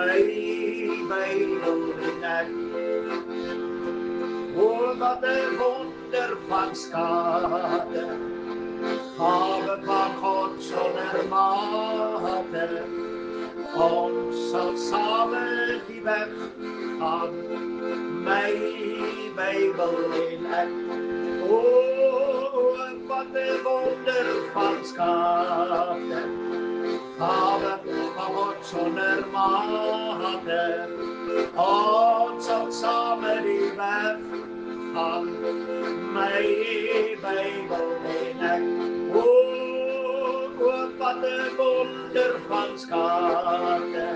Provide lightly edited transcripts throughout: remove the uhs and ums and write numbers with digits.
my Bijbel in ek. O, wat 'n wonder van skade, gawe van God sonder mate. Ons sal samen die weg gaan, my Bijbel in ek. O, wat 'n wonder van skade, gawe van God sonder mate. Ons sal samen die weg gaan, my Bijbel in ek. O, wat 'n wonder van skade,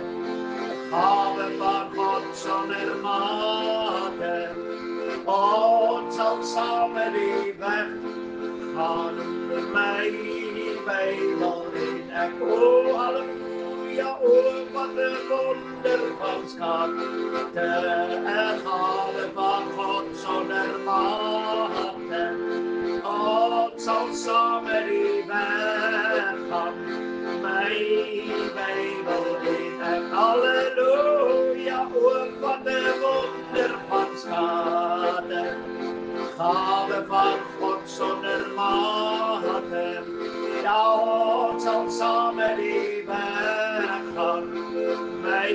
gawe van God sonder mate. Ons sal samen die weg gaan, my Bijbel in ek. O, halleluja, o, wat 'n wonder van skade, gawe van God sonder mate. Ons sal samen die weg gaan, my Bijbel in ek. Halleluja, o, wat 'n wonder van skade, gawe van God sonder mate. Ja, ons sal samen die weg gaan, my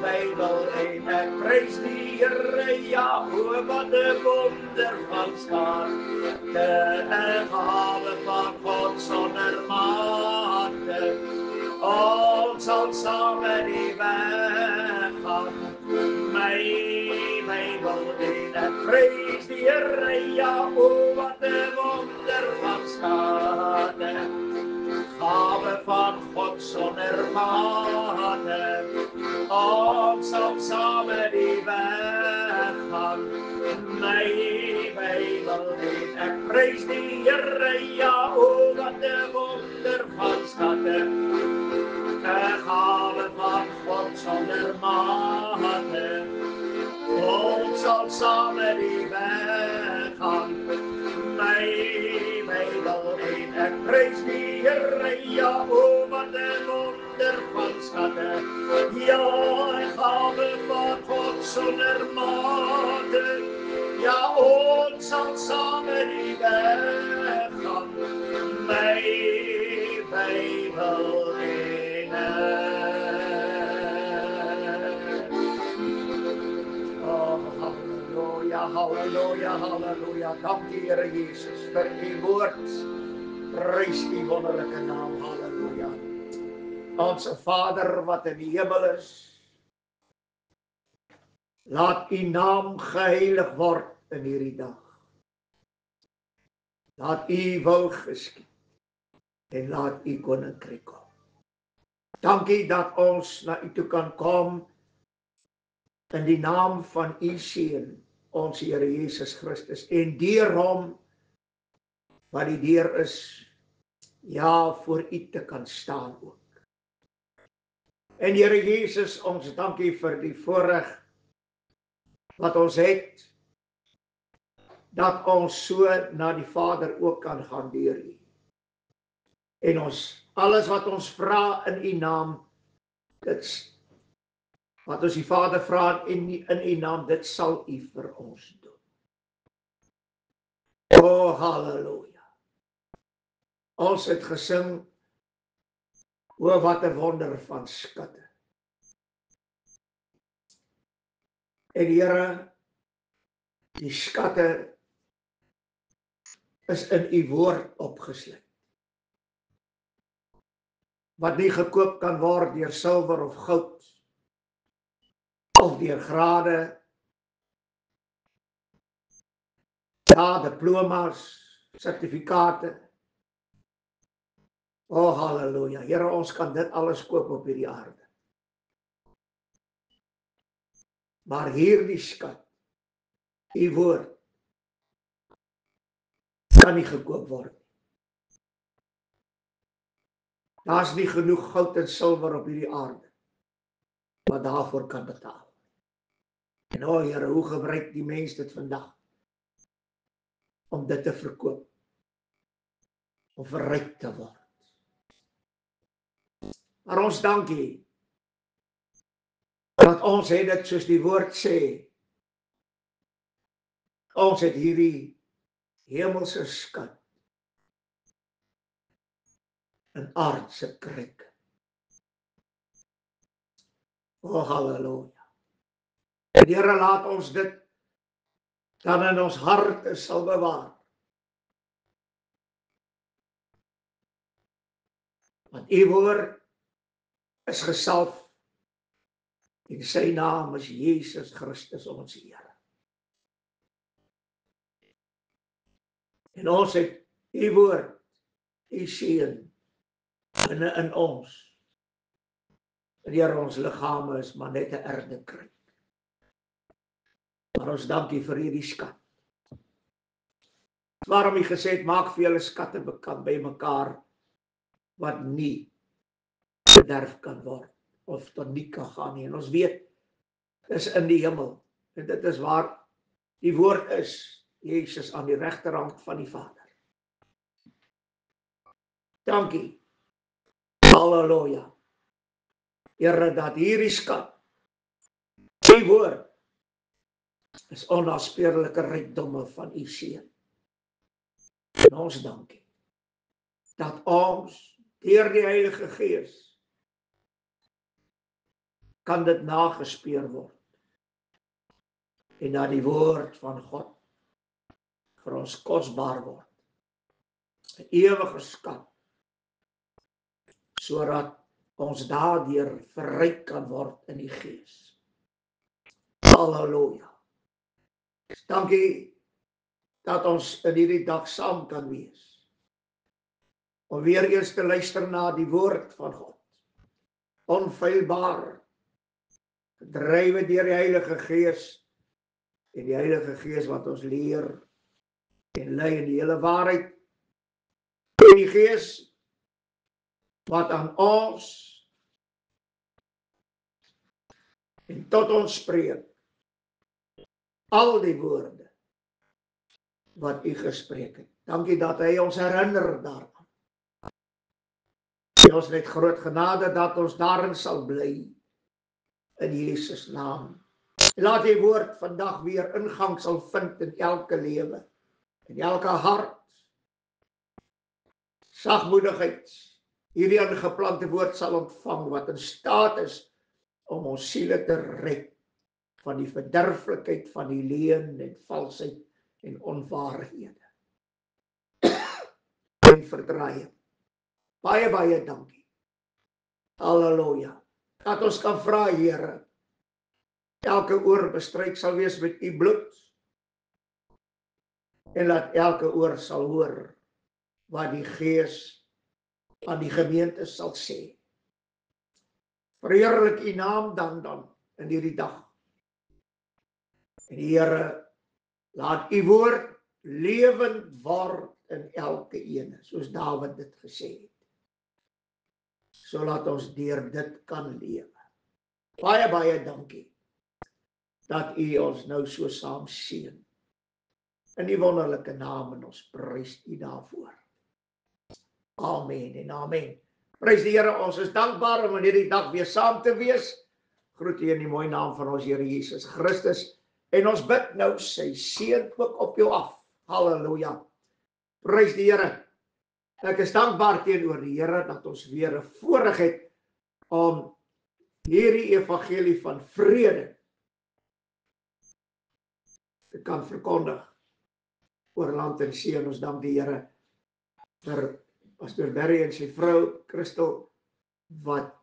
Bijbel in ek. Prys die Here, ja, o, wat 'n wonder van skade, gawe van God sonder mate. Ons sal samen die weg gaan, my Bijbel in ek. Prys die Here, ja, o, wat 'n wonder van skade, gawe van God sonder mate. Ons sal samen die weg gaan, my Bijbel in ek. Prys die Here, ja, o, wat 'n wonder van skade, gawe van God sonder mate. Ons sal samen die weg gaan, my Bijbel in ek. Prys die Here, ja, o, wat 'n wonder van skade, ja, gawe van God sonder mate. Ja, ons sal samen die weg gaan, my Bijbel in ek. Oh, halleluja, halleluja, halleluja. Dankie, Here Jesus, vir u woord. Prys die wonderlike naam, halleluja. Onze Vader wat in die hemel is, laat u naam geheilig word in hierdie dag. Laat u wil geskied en laat u koninkryk kom. Dankie dat ons na u toe kan kom in die naam van u Seun, ons Here Jesus Christus, en deur hom wat die deur is, ja, voor u te kan staan ook. En Here Jesus, ons dankie vir die voorreg wat ons het, dat ons so na die Vader ook kan gaan deur u. En ons, alles wat ons vra in u naam, dit wat ons die Vader vra in u naam, dit sal u vir ons doen. O, halleluja. Ons het gesing, o, wat 'n wonder van skatte. En Here, die skatte is in u woord opgesluit, wat nie gekoop kan word deur silwer of goud, of deur grade, ja, diplomas, sertifikate. O, halleluja. Here, ons kan dit alles koop op hierdie aarde. Maar hierdie skat, u woord, kan nie gekoop word. Daar's nie genoeg goud en silwer op hierdie aarde wat daarvoor kan betaal. En o, Here, hoe gebruik die mens dit vandag om dit te verkoop, om verryk te word. Maar ons dankie ons het dit soos die woord sê, ons het hierdie hemelse skat in aardse kryk. O, halleluja. En die Here laat ons dit dan in ons harte sal bewaar. Want u woord is gesalf en sy naam is Jesus Christus ons Here. En ons het u woord, u seën binne in ons. En Here, ons liggame is maar net 'n erdekryk. Maar ons dankie vir hierdie skat. Waarom hy gesê het, maak vir julle skatte bekend by mekaar, wat nie bederf kan word, of tot nie kan gaan nie. En ons weet, is in die hemel. En dit is waar die woord is, Jesus aan die regterhand van die Vader. Dankie. Halleluja. Here, dat hierdie skat, die woord, is onnaspeurlike rykdomme van u seën. En ons dankie, dat ons, deur die Heilige Gees, kan dit nagespeur word. En dat die woord van God vir ons kosbaar word. 'n ewige skat, sodat ons daardeur verryk kan word in die Gees. Halleluja. Dankie dat ons in hierdie dag saam kan wees, om weer eers te luister na die woord van God. Onfeilbaar, gedrywe deur die Heilige Gees, en die Heilige Gees wat ons leer en lei in die hele waarheid. En die Gees wat aan ons en tot ons spreek, al die woorde wat u gespreek het. Dankie dat hy ons herinner daaraan. En ons net groot genade dat ons daarin sal bly, in Jesus naam. En laat die woord vandag weer ingang sal vind in elke lewe, in elke hart. Sagmoedigheid, hierdie aangeplante woord sal ontvang, wat in staat is om ons siele te red van die verderflikheid van die leuen en valsheid en onwaarhede en verdraaiing. Baie, baie dankie. Halleluja. Dat ons kan vra, Here, elke oor bestryk sal wees met u bloed, en laat elke oor sal hoor wat die Gees aan die gemeente sal sê. Verheerlik u naam dan in hierdie dag. En Here, laat u woord lewend word in elke ene, soos Dawid dit gesê het. So laat ons deur dit kan lewe. Baie, baie dankie dat u ons nou so saam seën. In die wonderlike naam, en ons prys u daarvoor. Amen en amen. Prys die Here, ons is dankbaar om in hierdie dag weer saam te wees. Groet u in die mooi naam van ons Here Jesus Christus. En ons bid nou sy seën ook op jou af. Halleluja. Prys die Here. Ek is dankbaar teenoor die Here dat ons weer 'n voorreg het om hierdie evangelie van vrede te kan verkondig oor land en see. En ons dank die Here vir Pastor Barry en sy vrou Christel, wat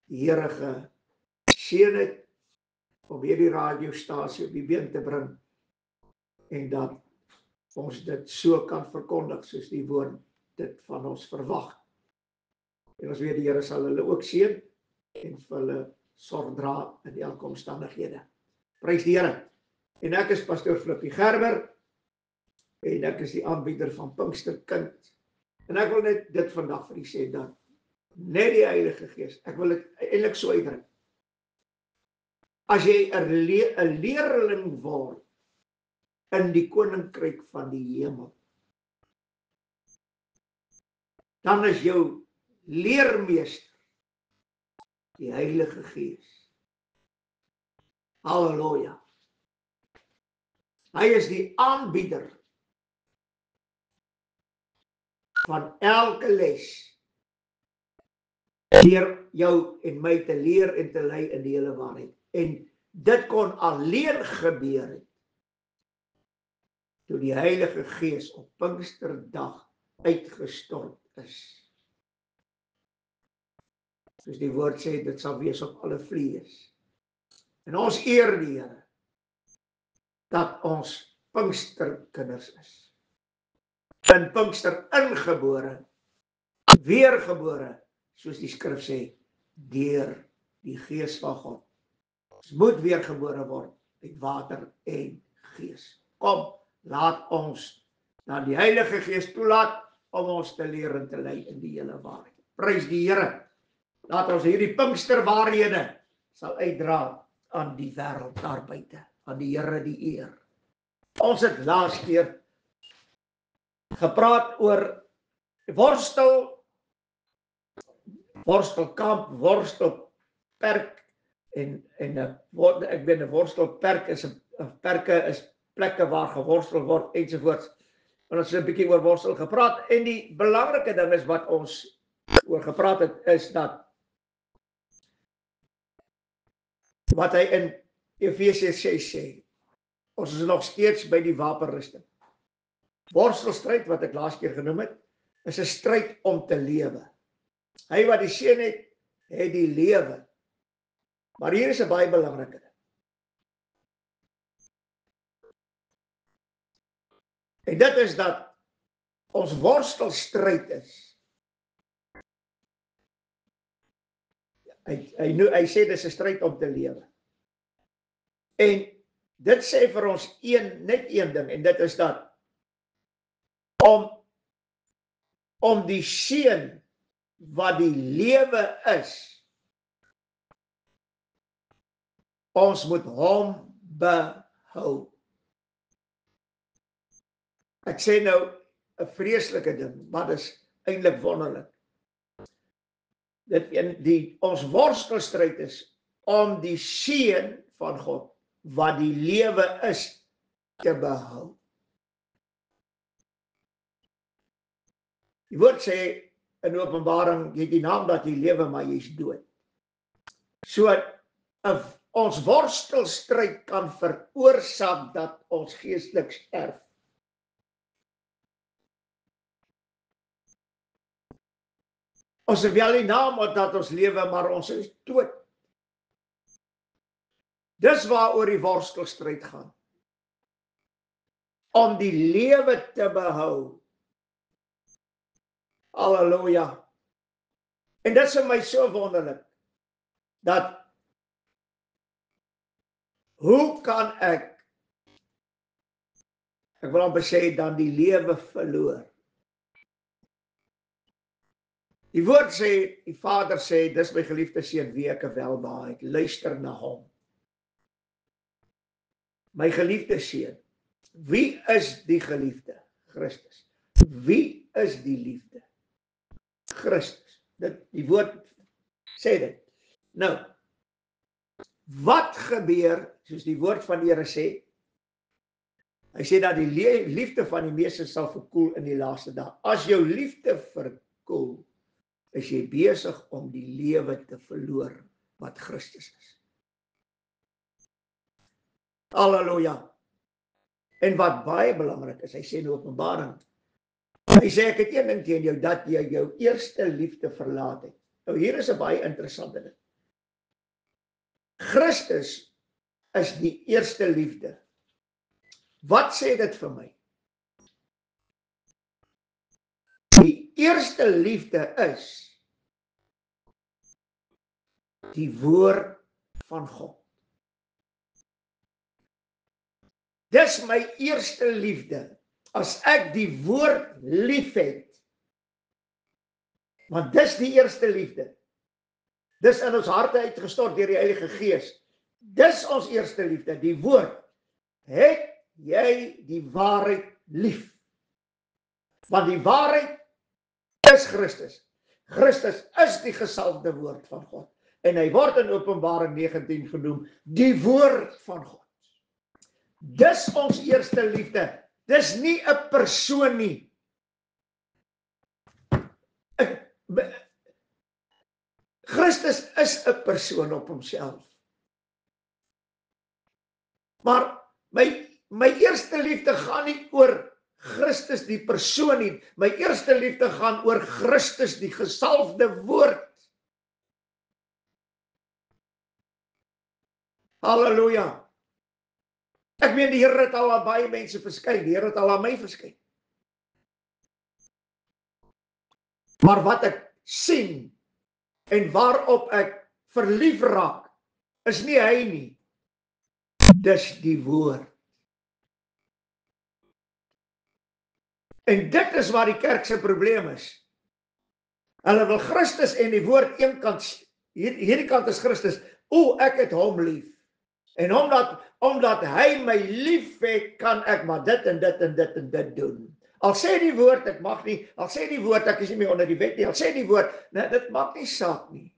die Here geseën het om hierdie radiostasie op die been te bring, en dat ons dit so kan verkondig soos die woord dit van ons verwag. En ons weet die Here sal hulle ook seën en vir hulle sorg dra in elke omstandighede. Prys die Here. En ek is Pastor Flippie Gerber, en ek is die aanbieder van Pinksterkind. En ek wil net dit vandag vir u sê, dat net die Heilige Gees, ek wil dit eintlik so uitdruk. As jy 'n leerling word in die koninkryk van die hemel, dan is jou leermeester die Heilige Gees. Halleluja. Hy is die aanbieder van elke les deur jou en my te leer en te lei in die hele waarheid. En dit kon alleen gebeur het toe die Heilige Gees op Pinksterdag uitgestort is. Soos die woord sê, dit sal wees op alle vlees. En ons eer die Here dat ons Pinksterkinders is. In Pinkster ingebore, weergebore, soos die skrif sê, deur die Gees van God. Ons moet weergebore word uit water en Gees. Kom, laat ons dan die Heilige Gees toelaat om ons te leer en te lei in die hele waarheid. Prys die Here. Laat ons hierdie Pinksterwaarhede sal uitdra aan die wêreld daar buite, aan die Here die eer. Ons het laas keer gepraat oor worstelkamp, worstelperk en ek weet 'n worstelperk is 'n perke is plekke waar geworstel word ensovoorts. En ons het 'n bietjie oor worstel gepraat en die belangrike ding is wat ons oor gepraat het is dat wat hy in Efesiërs 6 sê, ons is nog steeds by die wapenrusting. Worstelstryd wat ek laas keer genoem het, is 'n stryd om te lewe. Hy wat die seun het, het die lewe. Maar hier is 'n baie belangrike ding. En dit is dat ons worstelstryd is. Hy sê dis 'n stryd om te lewe. En dit sê vir ons net een ding, en dit is dat om die seun wat die lewe is, ons moet hom behou. Ek sê nou 'n vreeslike ding, maar dit is eintlik wonderlik. Ons worstelstryd is om die seun van God wat die lewe is te behou. Die woord sê in Openbaring, jy het die naam dat jy lewe, maar jy is dood. So ons worstelstryd kan veroorsaak dat ons geestelik sterf. Ons het wel die naam dat ons lewe, maar ons is dood. Dis waaroor die worstelstryd gaan. Om die lewe te behou. Halleluja. En dit is vir my so wonderlik, dat hoe kan ek wil amper sê, dan die lewe verloor? Die woord sê, die Vader sê, dis my geliefde seun wie ek welbehaag het, luister na hom. My geliefde seun, wie is die geliefde? Christus. Wie is die liefde? Christus. Die woord sê dit. Nou, wat gebeur, soos die woord van die Here sê, hy sê dat die liefde van die meeste sal verkoel in die laaste dae. As jou liefde verkoel, is jy besig om die lewe te verloor wat Christus is. Halleluja. En wat baie belangrik is, hy sê in Openbaring, hy sê ek het een ding teen jou, dat jy jou eerste liefde verlaat het. Nou hier is 'n baie interessante ding. Christus is die eerste liefde. Wat sê dit vir my? Die eerste liefde is die woord van God. Dis my eerste liefde. As ek die woord lief het, want dis die eerste liefde. Dis in ons harte uitgestort deur die Heilige Gees. Dis ons eerste liefde, die woord. Het jy die waarheid lief? Want die waarheid is Christus. Christus is die gesalfde woord van God. En hy word in Openbaring 19 genoem, die woord van God. Dis ons eerste liefde. Dis nie 'n persoon nie. Christus is 'n persoon op homself. Maar my eerste liefde gaan nie oor Christus die persoon nie. My eerste liefde gaan oor Christus die gesalfde woord. Halleluja. Ek meen die Here het al aan baie mense verskyn. Die Here het al aan my verskyn. Maar wat ek sien en waarop ek verlief raak, is nie hy nie. Dis die woord. En dit is waar die kerk se probleem is. Hulle wil Christus en die woord een kant, hierdie kant is Christus. Ek het hom lief. En omdat hy my lief het, kan ek maar dit en dit en dit en dit doen. Al sê die woord, ek mag nie, al sê die woord, ek is nie meer onder die wet nie, al sê die woord, nee, dit maak nie saak nie.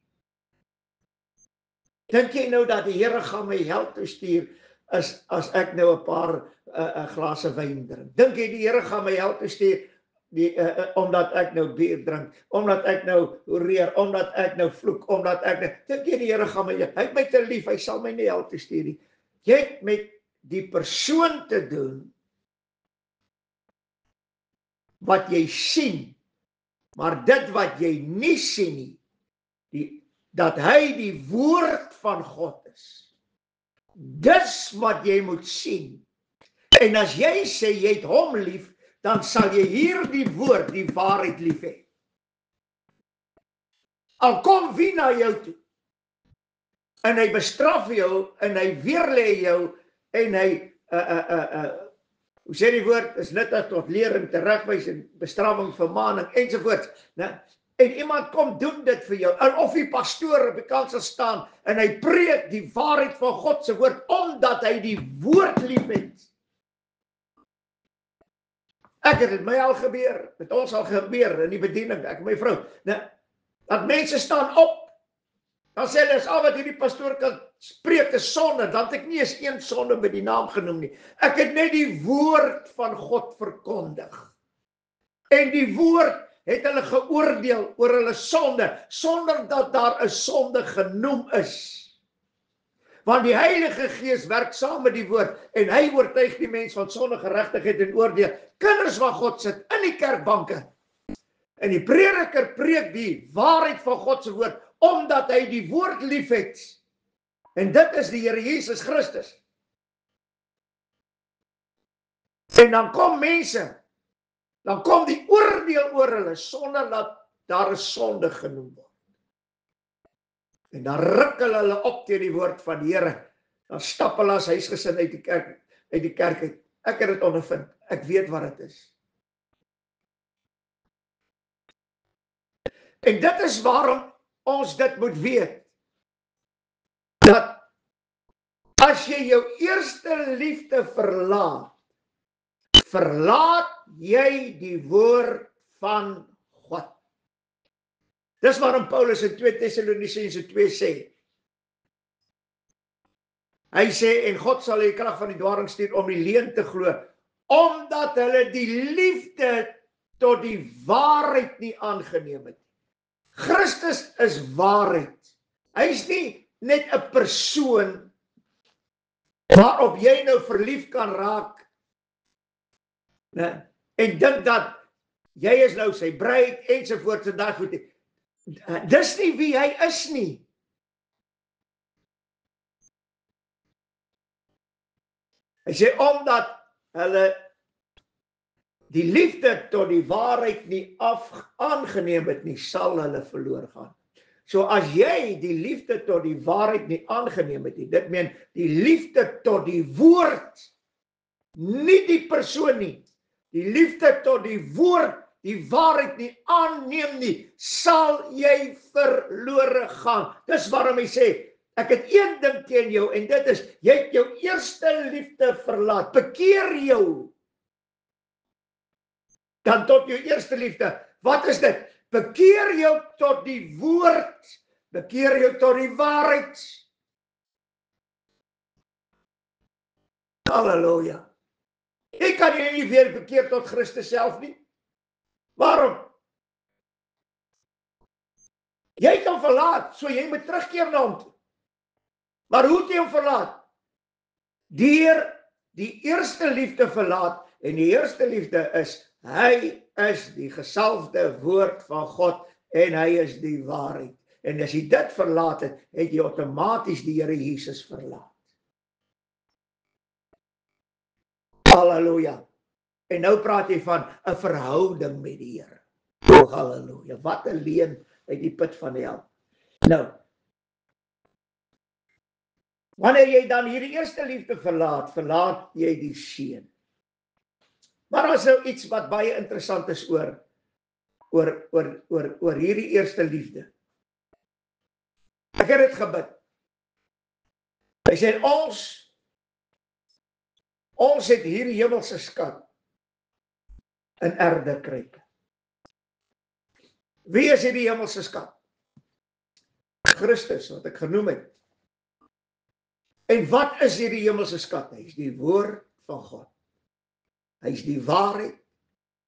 Dink jy nou dat die Here gaan my hel toe stuur, as ek nou 'n paar glase wyn drink? Dink jy die Here gaan my hel toe stuur, omdat ek nou bier drink, omdat ek nou hoereer, omdat ek nou vloek, omdat ek nou, dink jy die Here gaan my, hy het my te lief, hy sal my nie hel toe stuur nie. Jy het met die persoon te doen, wat jy sien, maar dit wat jy nie sien nie, dat hy die woord van God is, dis wat jy moet sien. En as jy sê jy het hom lief, dan sal jy hierdie woord, die waarheid lief hê. Al kom wie na jou toe, en hy bestraf jou, en hy weerlê jou, en hy, hoe sê die woord, is nuttig tot lering, teregwys en bestraffing, vermaning, ensovoorts. En iemand kom doen dit vir jou, of die pastoor op die kant sal staan, en hy preek die waarheid van God se woord, omdat hy die woord lief het. Ek het dit my al gebeur, met ons al gebeur, in die bediening, ek en my vrou, dat mense staan op, dan sê hulle, is al wat hierdie pastoor kan spreek is sonde, dan het ek nie eens een sonde met die naam genoem nie. Ek het net die woord van God verkondig. En die woord het hulle geoordeel oor hulle sonde, sonder dat daar 'n sonde genoem is. Want die Heilige Gees werk saam met die woord, en hy oortuig die mens van sonde, geregtigheid en oordeel. Kinders van God sit in die kerkbanke, en die prediker preek die waarheid van God se woord, omdat hy die woord lief het. En dit is die Here Jesus Christus. En dan kom mense, dan kom die oordeel oor hulle, sonder dat daar 'n sonde genoem word. En dan ruk hulle op teen die woord van die Here. Dan stap hulle as huisgesin uit die kerk uit. Ek het dit ondervind. Ek weet wat dit is. En dit is waarom ons dit moet weet. Dat as jy jou eerste liefde verlaat, verlaat jy die woord van God. Dis waarom Paulus in 2 Tessalonisense 2 sê. Hy sê, en God sal die krag van die dwaring stuur om die leuen te glo, omdat hulle die liefde tot die waarheid nie aangeneem het. Christus is waarheid. Hy is nie net 'n persoon waarop jy nou verlief kan raak, en dink dat jy is nou sy bruid, ensovoorts en daai goed. Dis nie wie hy is nie. Hy sê, omdat hulle die liefde tot die waarheid nie aangeneem het nie, sal hulle verloor gaan. So as jy die liefde tot die waarheid nie aangeneem het nie, dit meen die liefde tot die woord, nie die persoon nie, die liefde tot die woord, die waarheid nie aanneem nie, sal jy verlore gaan. Dis waarom hy sê, ek het een ding teen jou, en dit is, jy het jou eerste liefde verlaat. Bekeer jou dan tot jou eerste liefde. Wat is dit? Bekeer jou tot die woord bekeer jou tot die waarheid. Halleluja. Jy kan jy nie weer bekeer tot Christus self nie. Waarom? Jy kan verlaat, so jy moet terugkeer na hom toe. Maar hoe het jy hom verlaat? Deur die eerste liefde verlaat, en die eerste liefde is, hy is die gesalfde woord van God, en hy is die waarheid. En as jy dit verlaat het, het jy outomaties die Here Jesus verlaat. Halleluja. En nou praat jy van 'n verhouding met die Here. O, halleluja. Wat 'n leuen uit die put van hel. Nou, wanneer jy dan hierdie eerste liefde verlaat, verlaat jy die seun. Maar daar is nou iets wat baie interessant is oor hierdie eerste liefde. Ek het dit gebid. Hy sê, ons het hierdie hemelse skat in erdekruike. Wie is hierdie hemelse skat? Christus, wat ek genoem het. En wat is hierdie hemelse skat? Hy is die woord van God. Hy is die waarheid,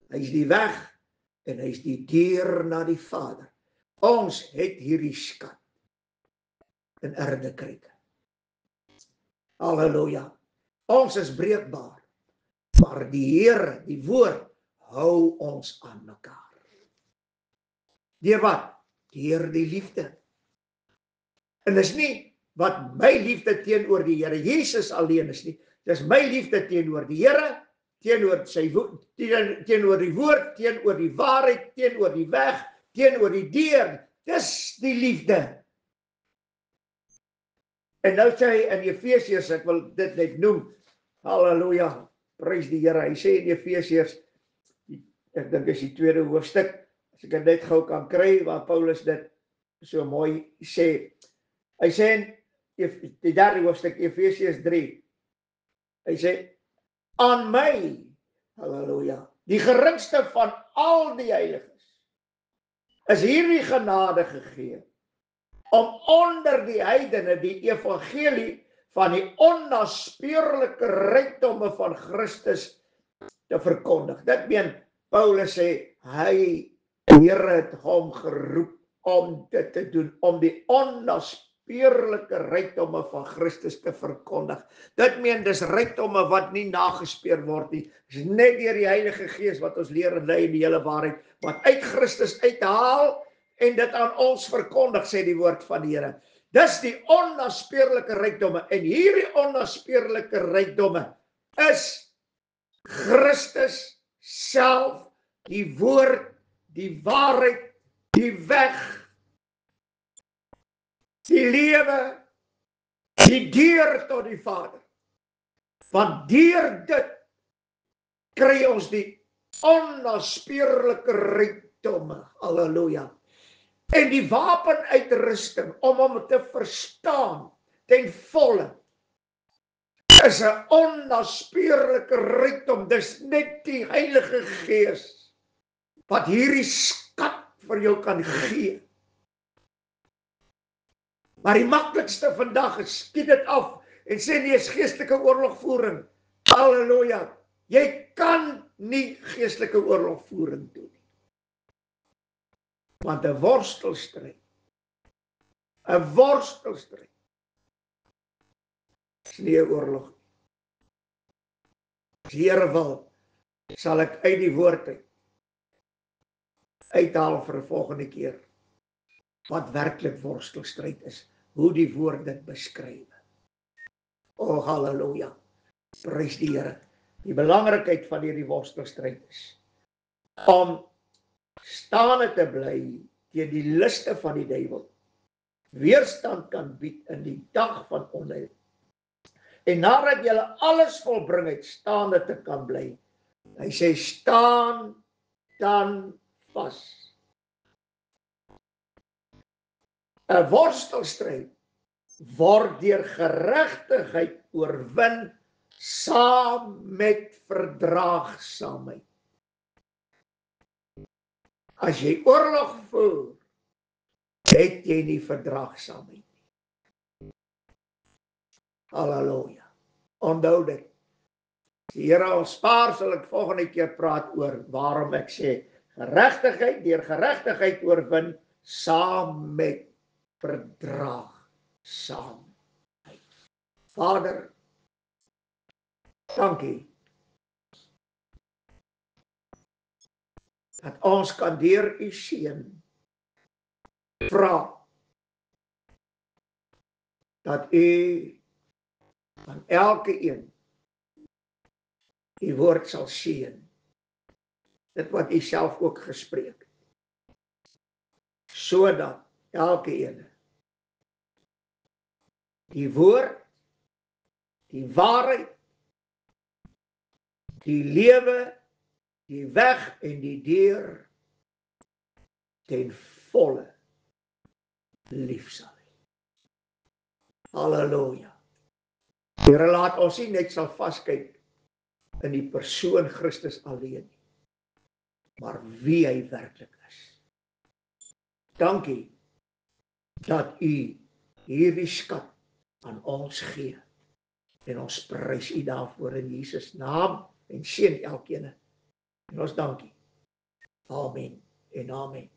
hy is die weg, en hy is die deur na die Vader. Ons het hierdie skat in erdekruike. Halleluja. Ons is breekbaar, maar die Here, die woord, hou ons aan mekaar. Deur wat? Deur die liefde. En dis nie wat my liefde teenoor die Here Jesus alleen is nie. Dis my liefde teenoor die Here, teenoor teenoor die woord, teenoor die waarheid, teenoor die weg, teenoor die deur. Dis die liefde. En nou sê hy in Efesiërs, ek wil dit net noem, halleluja, prys die Here. Hy sê in Efesiërs, ek dink is die 2de hoofstuk, as ek dit net gou kan kry, waar Paulus dit so mooi sê. Hy sê in die 3de hoofstuk, Efesiërs 3, hy sê, aan my, halleluja, die geringste van al die heiliges, is hierdie genade gegee, om onder die heidene die evangelie van die onnaspeurlike rykdomme van Christus te verkondig. Dit meen, Paulus sê, die Here het hom geroep om dit te doen, om die onnaspeurlike rykdomme van Christus te verkondig. Dit meen, dis rykdomme wat nie nagespeur word nie. Dis net deur die Heilige Gees wat ons leer en lei in die hele waarheid, wat uit Christus uithaal, en dit aan ons verkondig, sê die woord van die Here. Dis die onnaspeurlike rykdomme, en hierdie onnaspeurlike rykdomme is Christus self, die woord, die waarheid, die weg, die lewe, die deur tot die Vader. Want deur dit kry ons die onnaspeurlike rykdomme. Halleluja. En die wapenuitrusting om hom te verstaan ten volle is 'n onnaspeurlike rykdom. Dis net die Heilige Gees wat hierdie skat vir jou kan gee. Maar die maklikste vandag is skiet dit af en sê nie is geestelike oorlogvoering. Halleluja. Jy kan nie geestelike oorlogvoering doen nie. Want 'n worstelstryd is nie 'n oorlog nie. As die Here wil, sal ek uit die woord uithaal vir 'n volgende keer wat werklik worstelstryd is, hoe die woord dit beskryf. O, halleluja. Prys die Here. Die belangrikheid van hierdie worstelstryd is om staande te bly teen die liste van die duiwel, weerstand kan bied in die dag van onheil, en nadat jy alles volbring het, staande te kan bly. Hy sê, staan dan vas. 'n Worstelstryd word deur geregtigheid oorwin saam met verdraagsaamheid. As jy oorlog voer, het jy nie verdraagsaamheid nie. Halleluja. Onthou dit. As die Here ons spaar, sal ek volgende keer praat oor waarom ek sê geregtigheid deur geregtigheid oorwin saam met verdraagsaamheid. Vader, dankie dat ons kan deur u seun vra dat u aan elke een die woord sal seën. Dit wat u self ook gespreek. Sodat elke een die woord, die waarheid, die lewe, die weg en die deur ten volle lief sal hê. Halleluja. Here, laat ons nie net sal vaskyk in die persoon Christus alleen nie, maar wie hy werklik is. Dankie dat u hierdie skat aan ons gee en ons prys u daarvoor in Jesus naam en seën elkeen. En ons dankie. Amen en amen.